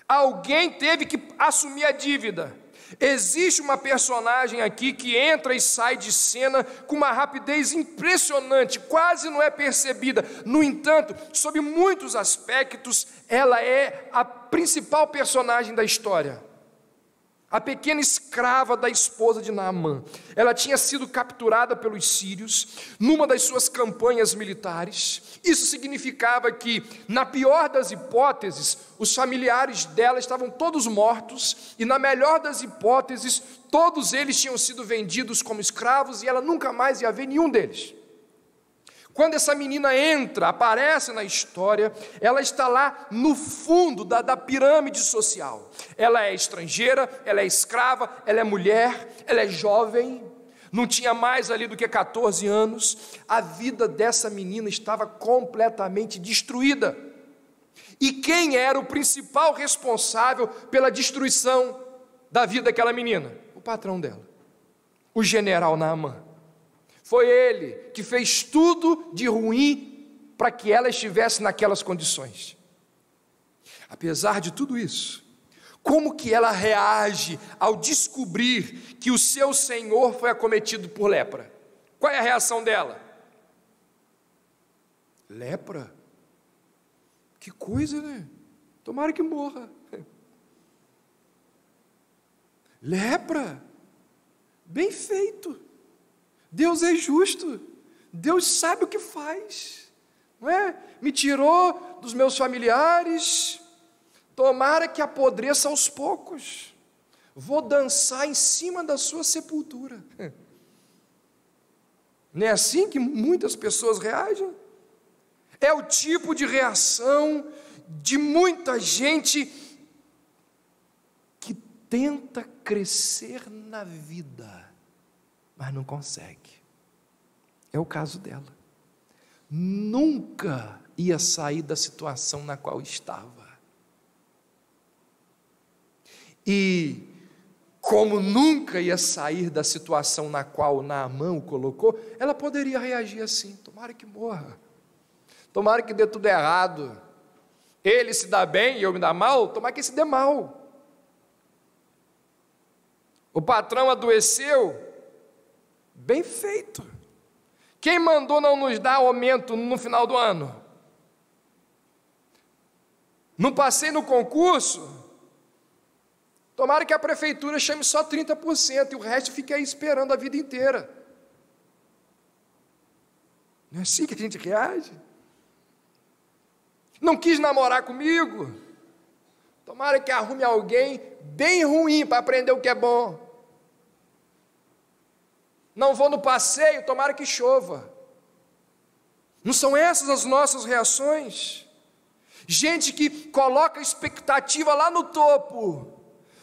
Alguém teve que assumir a dívida. Existe uma personagem aqui que entra e sai de cena com uma rapidez impressionante, quase não é percebida. No entanto, sob muitos aspectos, ela é a principal personagem da história. A pequena escrava da esposa de Naamã. Ela tinha sido capturada pelos sírios numa das suas campanhas militares. Isso significava que, na pior das hipóteses, os familiares dela estavam todos mortos, e na melhor das hipóteses, todos eles tinham sido vendidos como escravos e ela nunca mais ia ver nenhum deles. Quando essa menina entra, aparece na história, ela está lá no fundo da pirâmide social. Ela é estrangeira, ela é escrava, ela é mulher, ela é jovem, não tinha mais ali do que 14 anos. A vida dessa menina estava completamente destruída. E quem era o principal responsável pela destruição da vida daquela menina? O patrão dela, o general Naamã. Foi ele que fez tudo de ruim para que ela estivesse naquelas condições. Apesar de tudo isso, como que ela reage ao descobrir que o seu senhor foi acometido por lepra? Qual é a reação dela? Lepra? Que coisa, né? Tomara que morra. Lepra? Bem feito. Deus é justo, Deus sabe o que faz, não é? Me tirou dos meus familiares, tomara que apodreça aos poucos, vou dançar em cima da sua sepultura. Não é assim que muitas pessoas reagem? É o tipo de reação de muita gente que tenta crescer na vida, mas não consegue. É o caso dela. Nunca ia sair da situação na qual estava. E como nunca ia sair da situação na qual Naamã o colocou, ela poderia reagir assim: tomara que morra, tomara que dê tudo errado, ele se dá bem e eu me dá mal, tomara que ele se dê mal. O patrão adoeceu, bem feito. Quem mandou não nos dar aumento no final do ano? Não passei no concurso? Tomara que a prefeitura chame só 30% e o resto fique aí esperando a vida inteira. Não é assim que a gente reage? Não quis namorar comigo? Tomara que arrume alguém bem ruim para aprender o que é bom. Não vou no passeio, tomara que chova. Não são essas as nossas reações? Gente que coloca a expectativa lá no topo,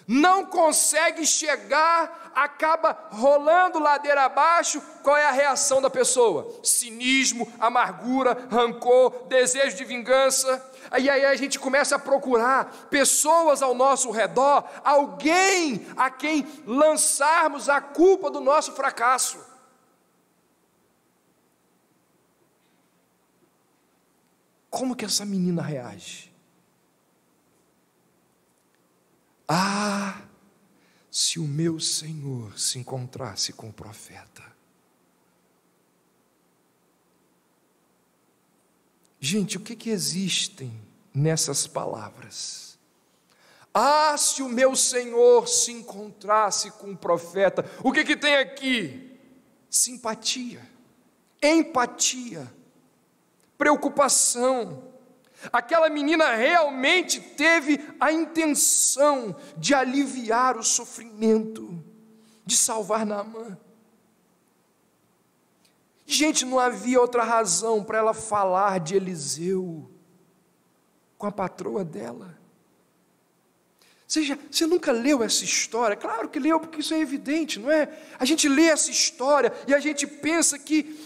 não consegue chegar, acaba rolando ladeira abaixo. Qual é a reação da pessoa? Cinismo, amargura, rancor, desejo de vingança. E aí a gente começa a procurar pessoas ao nosso redor, alguém a quem lançarmos a culpa do nosso fracasso. Como que essa menina reage? Ah, se o meu Senhor se encontrasse com o profeta. Gente, o que existem nessas palavras? Ah, se o meu Senhor se encontrasse com o profeta. O que tem aqui? Simpatia, empatia, preocupação. Aquela menina realmente teve a intenção de aliviar o sofrimento, de salvar Naamã. Gente, não havia outra razão para ela falar de Eliseu com a patroa dela. Você nunca leu essa história? Claro que leu, porque isso é evidente, não é? A gente lê essa história e a gente pensa que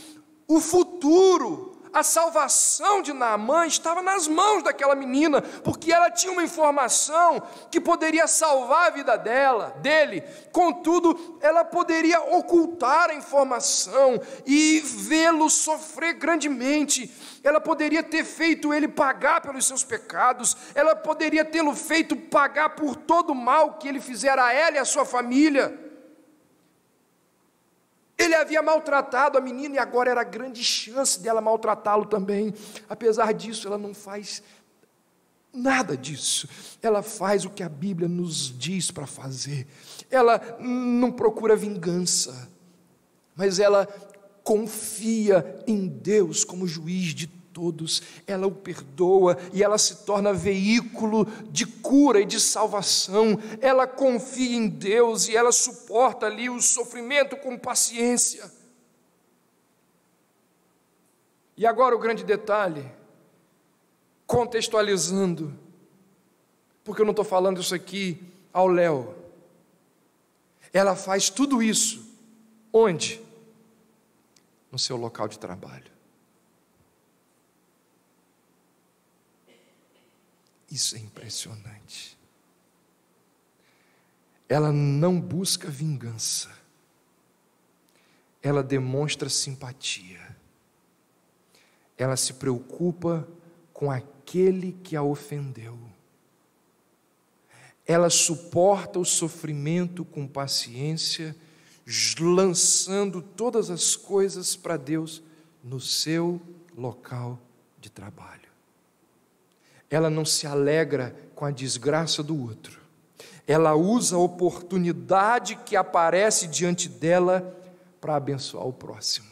o futuro, a salvação de Naamã estava nas mãos daquela menina, porque ela tinha uma informação que poderia salvar a vida dele. Contudo, ela poderia ocultar a informação e vê-lo sofrer grandemente. Ela poderia ter feito ele pagar pelos seus pecados. Ela poderia tê-lo feito pagar por todo o mal que ele fizera a ela e a sua família. Ele havia maltratado a menina e agora era a grande chance dela maltratá-lo também. Apesar disso, ela não faz nada disso. Ela faz o que a Bíblia nos diz para fazer. Ela não procura vingança, mas ela confia em Deus como juiz de todos. Ela o perdoa e ela se torna veículo de cura e de salvação. Ela confia em Deus e ela suporta ali o sofrimento com paciência. E agora o grande detalhe, contextualizando, porque eu não estou falando isso aqui ao léu. Ela faz tudo isso onde? No seu local de trabalho. Isso é impressionante. Ela não busca vingança, ela demonstra simpatia, ela se preocupa com aquele que a ofendeu, ela suporta o sofrimento com paciência, lançando todas as coisas para Deus no seu local de trabalho. Ela não se alegra com a desgraça do outro. Ela usa a oportunidade que aparece diante dela para abençoar o próximo.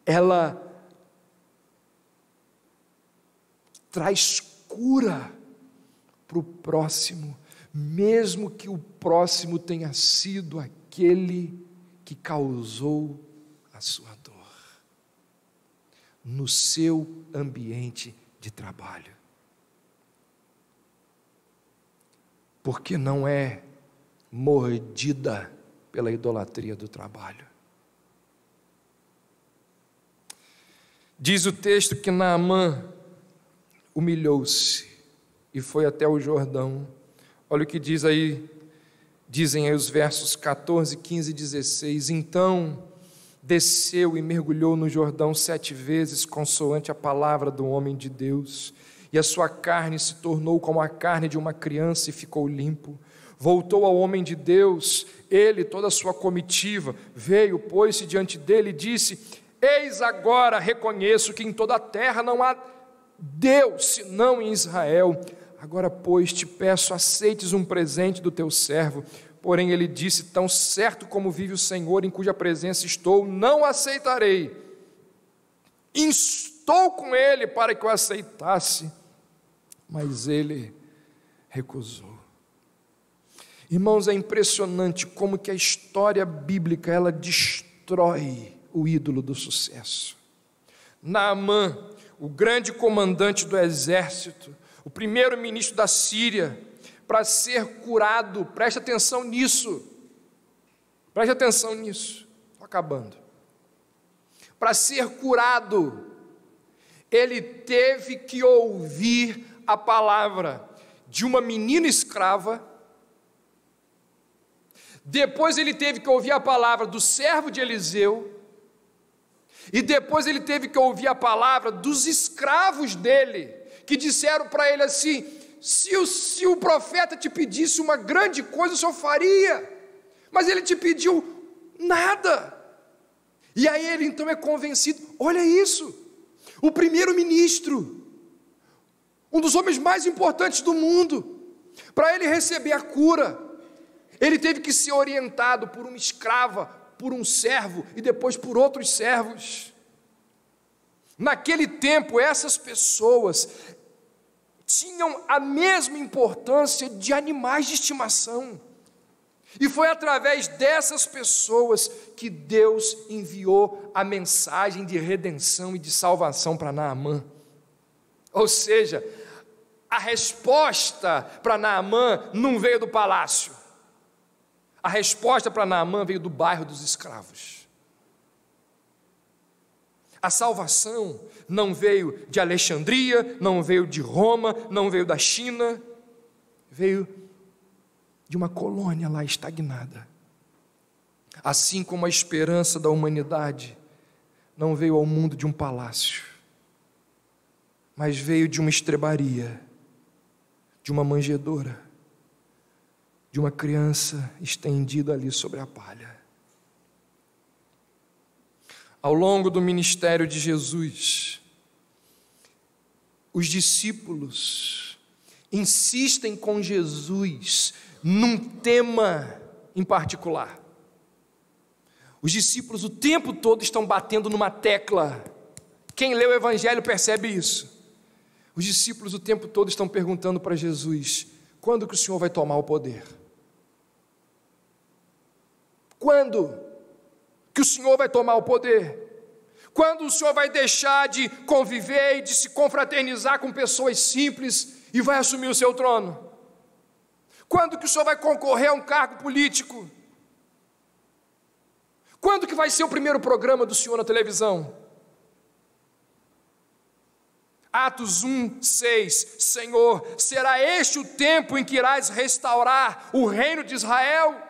Ela traz cura para o próximo, mesmo que o próximo tenha sido aquele que causou a sua dor. No seu ambiente de trabalho, porque não é mordida pela idolatria do trabalho. Diz o texto que Naamã humilhou-se e foi até o Jordão. Olha o que dizem aí os versos 14, 15 e 16. Então desceu e mergulhou no Jordão 7 vezes, consoante a palavra do homem de Deus, e a sua carne se tornou como a carne de uma criança e ficou limpo. Voltou ao homem de Deus, ele e toda a sua comitiva, veio, pôs-se diante dele e disse: eis agora reconheço que em toda a terra não há Deus senão em Israel. Agora, pois, te peço, aceites um presente do teu servo. Porém ele disse: tão certo como vive o Senhor, em cuja presença estou, não aceitarei. Instou com ele para que o aceitasse, mas ele recusou. Irmãos, é impressionante como que a história bíblica, ela destrói o ídolo do sucesso. Naamã, o grande comandante do exército, o primeiro ministro da Síria, para ser curado. Preste atenção nisso. Preste atenção nisso. Estou acabando. Para ser curado, ele teve que ouvir a palavra de uma menina escrava. Depois ele teve que ouvir a palavra do servo de Eliseu. E depois ele teve que ouvir a palavra dos escravos dele, que disseram para ele assim: se o profeta te pedisse uma grande coisa, o senhor faria, mas ele te pediu nada. E aí ele então é convencido. Olha isso, o primeiro-ministro, um dos homens mais importantes do mundo, para ele receber a cura, ele teve que ser orientado por uma escrava, por um servo e depois por outros servos. Naquele tempo, essas pessoas tinham a mesma importância de animais de estimação. E foi através dessas pessoas que Deus enviou a mensagem de redenção e de salvação para Naamã. Ou seja, a resposta para Naamã não veio do palácio. A resposta para Naamã veio do bairro dos escravos. A salvação não veio de Alexandria, não veio de Roma, não veio da China, veio de uma colônia lá estagnada. Assim como a esperança da humanidade não veio ao mundo de um palácio, mas veio de uma estrebaria, de uma manjedoura, de uma criança estendida ali sobre a palha. Ao longo do ministério de Jesus, os discípulos insistem com Jesus num tema em particular. Os discípulos o tempo todo estão batendo numa tecla. Quem lê o Evangelho percebe isso. Os discípulos o tempo todo estão perguntando para Jesus: quando que o Senhor vai tomar o poder? Quando que o Senhor vai tomar o poder? Quando o Senhor vai deixar de conviver e de se confraternizar com pessoas simples e vai assumir o seu trono? Quando que o Senhor vai concorrer a um cargo político? Quando que vai ser o primeiro programa do Senhor na televisão? Atos 1:6, Senhor, será este o tempo em que irás restaurar o reino de Israel?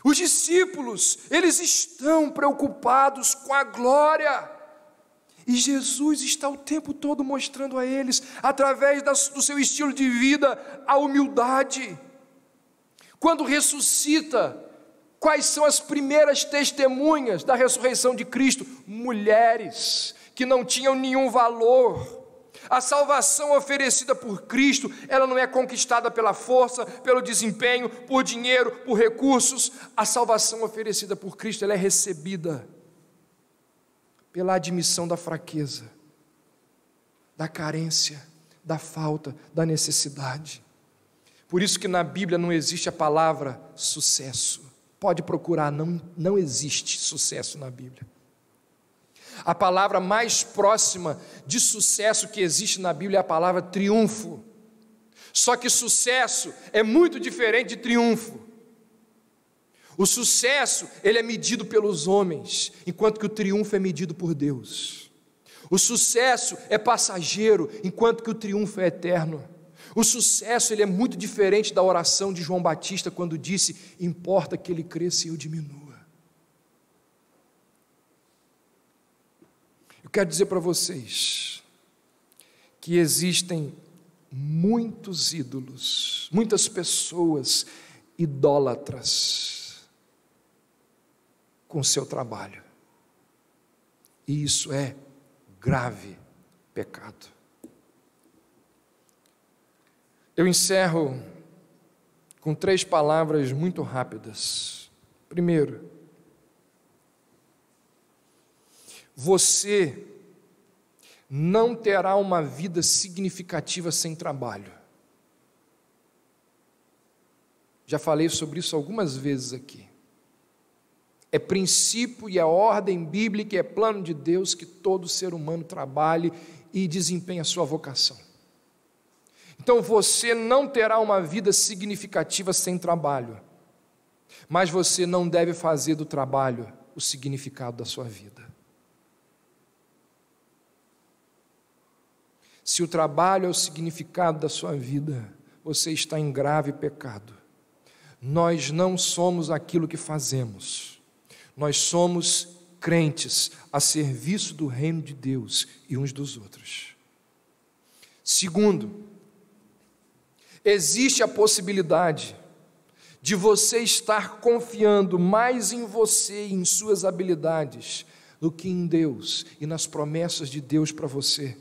Os discípulos, eles estão preocupados com a glória, e Jesus está o tempo todo mostrando a eles, através do seu estilo de vida, a humildade. Quando ressuscita, quais são as primeiras testemunhas da ressurreição de Cristo? Mulheres que não tinham nenhum valor. A salvação oferecida por Cristo, ela não é conquistada pela força, pelo desempenho, por dinheiro, por recursos. A salvação oferecida por Cristo, ela é recebida pela admissão da fraqueza, da carência, da falta, da necessidade. Por isso que na Bíblia não existe a palavra sucesso. Pode procurar, não existe sucesso na Bíblia. A palavra mais próxima de sucesso que existe na Bíblia é a palavra triunfo. Só que sucesso é muito diferente de triunfo. O sucesso, ele é medido pelos homens, enquanto que o triunfo é medido por Deus. O sucesso é passageiro, enquanto que o triunfo é eterno. O sucesso, ele é muito diferente da oração de João Batista, quando disse: importa que ele cresça e eu diminua. Quero dizer para vocês que existem muitos ídolos, muitas pessoas idólatras com o seu trabalho, e isso é grave pecado. Eu encerro com 3 palavras muito rápidas. Primeiro, você não terá uma vida significativa sem trabalho. Já falei sobre isso algumas vezes aqui. É princípio e é ordem bíblica, é plano de Deus que todo ser humano trabalhe e desempenhe a sua vocação. Então você não terá uma vida significativa sem trabalho, mas você não deve fazer do trabalho o significado da sua vida. Se o trabalho é o significado da sua vida, você está em grave pecado. Nós não somos aquilo que fazemos, nós somos crentes a serviço do reino de Deus e uns dos outros. Segundo, existe a possibilidade de você estar confiando mais em você e em suas habilidades do que em Deus e nas promessas de Deus para você.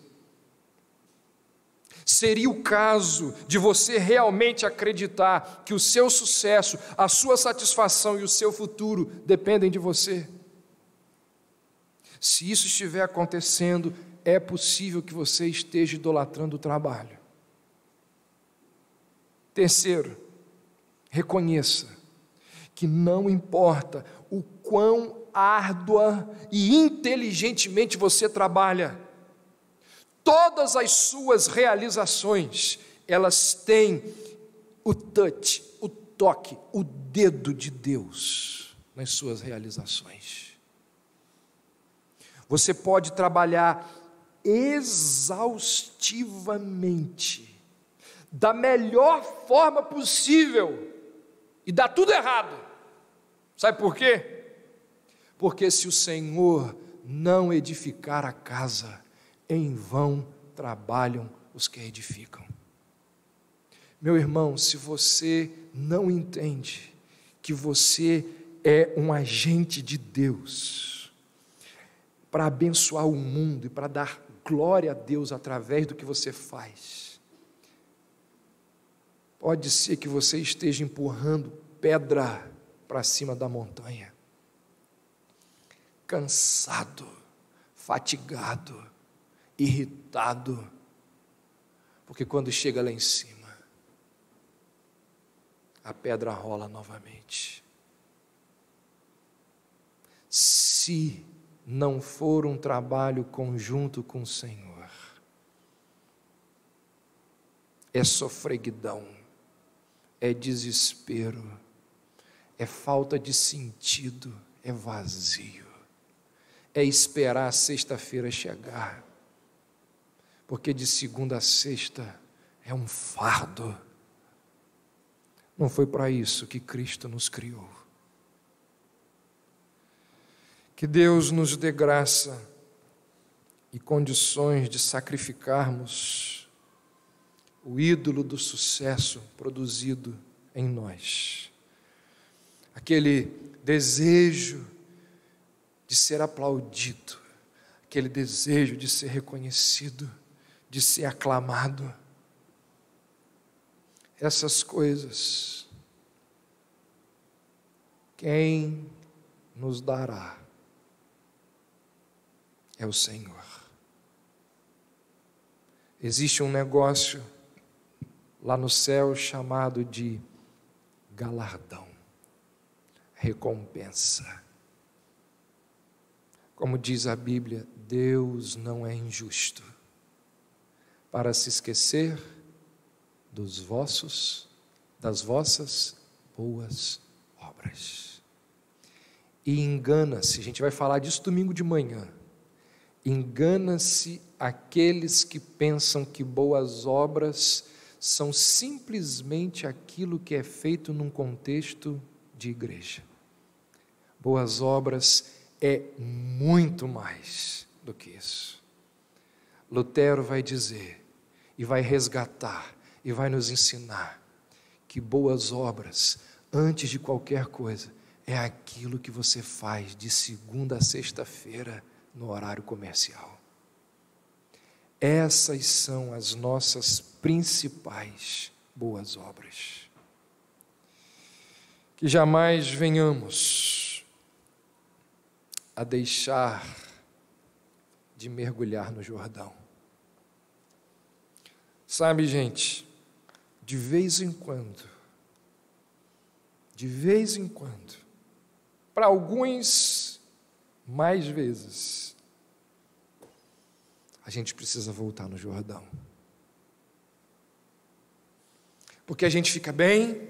Seria o caso de você realmente acreditar que o seu sucesso, a sua satisfação e o seu futuro dependem de você? Se isso estiver acontecendo, é possível que você esteja idolatrando o trabalho. Terceiro, reconheça que não importa o quão árdua e inteligentemente você trabalha, todas as suas realizações, elas têm o touch, o toque, o dedo de Deus nas suas realizações. Você pode trabalhar exaustivamente, da melhor forma possível, e dá tudo errado. Sabe por quê? Porque se o Senhor não edificar a casa, em vão trabalham os que a edificam. Meu irmão, se você não entende que você é um agente de Deus para abençoar o mundo e para dar glória a Deus através do que você faz, pode ser que você esteja empurrando pedra para cima da montanha, cansado, fatigado, irritado, porque quando chega lá em cima, a pedra rola novamente. Se não for um trabalho conjunto com o Senhor, é sofreguidão, é desespero, é falta de sentido, é vazio, é esperar a sexta-feira chegar, porque de segunda a sexta é um fardo. Não foi para isso que Cristo nos criou. Que Deus nos dê graça e condições de sacrificarmos o ídolo do sucesso produzido em nós. Aquele desejo de ser aplaudido, aquele desejo de ser reconhecido, de ser aclamado. Essas coisas, quem nos dará é o Senhor. Existe um negócio lá no céu chamado de galardão, recompensa. Como diz a Bíblia, Deus não é injusto para se esquecer das vossas boas obras. E engana-se, a gente vai falar disso domingo de manhã, engana-se aqueles que pensam que boas obras são simplesmente aquilo que é feito num contexto de igreja. Boas obras é muito mais do que isso. Lutero vai dizer, e vai resgatar, e vai nos ensinar, que boas obras, antes de qualquer coisa, é aquilo que você faz de segunda a sexta-feira, no horário comercial. Essas são as nossas principais boas obras. Que jamais venhamos a deixar de mergulhar no Jordão. Sabe, gente, de vez em quando, para alguns mais vezes, a gente precisa voltar no Jordão. porque a gente fica bem,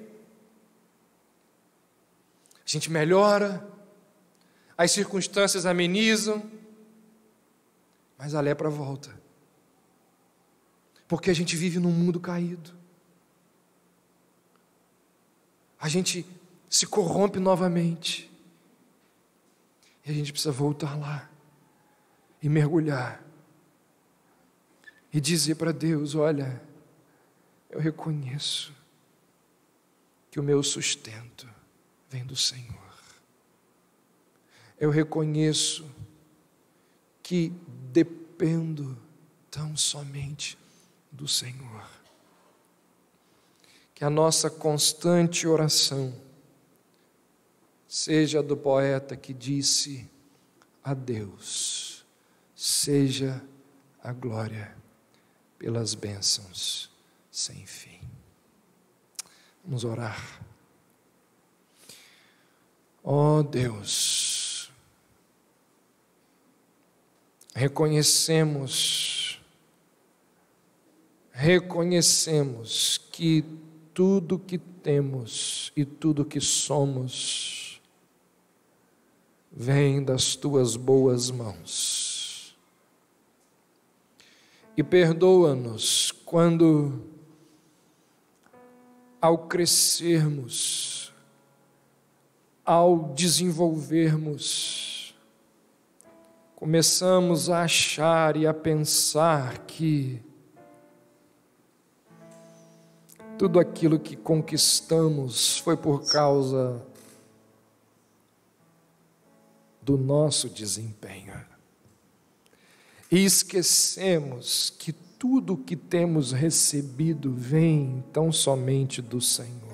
a gente melhora, as circunstâncias amenizam, mas a lepra volta, porque a gente vive num mundo caído, a gente se corrompe novamente, e a gente precisa voltar lá, e mergulhar, e dizer para Deus: olha, eu reconheço que o meu sustento vem do Senhor. Eu reconheço que dependo tão somente do Senhor. Que a nossa constante oração seja do poeta que disse: a Deus seja a glória pelas bênçãos sem fim. Vamos orar. Ó Deus, reconhecemos que tudo que temos e tudo que somos vem das tuas boas mãos. E perdoa-nos quando, ao crescermos, ao desenvolvermos, começamos a achar e a pensar que tudo aquilo que conquistamos foi por causa do nosso desempenho. E esquecemos que tudo que temos recebido vem tão somente do Senhor.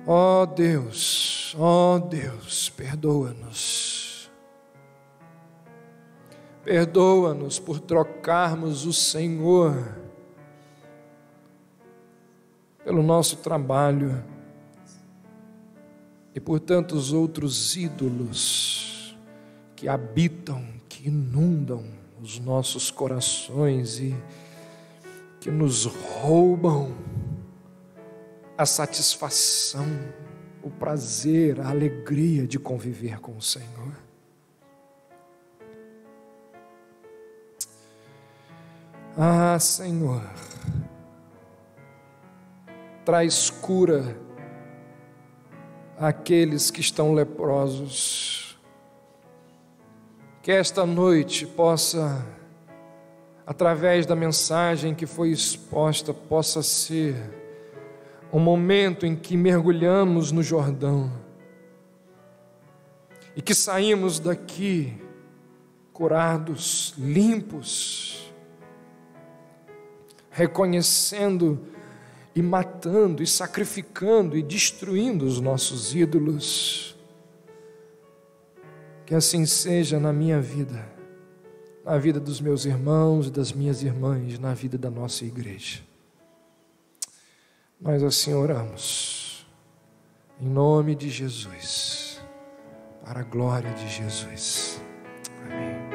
Ó Deus, perdoa-nos. Perdoa-nos por trocarmos o Senhor pelo nosso trabalho e por tantos outros ídolos que habitam, que inundam os nossos corações e que nos roubam a satisfação, o prazer, a alegria de conviver com o Senhor. Ah, Senhor, traz cura àqueles que estão leprosos. Que esta noite possa, através da mensagem que foi exposta, possa ser um momento em que mergulhamos no Jordão e que saímos daqui curados, limpos, reconhecendo e matando e sacrificando e destruindo os nossos ídolos. Que assim seja na minha vida, na vida dos meus irmãos e das minhas irmãs, na vida da nossa igreja. Nós assim oramos, em nome de Jesus, para a glória de Jesus. Amém.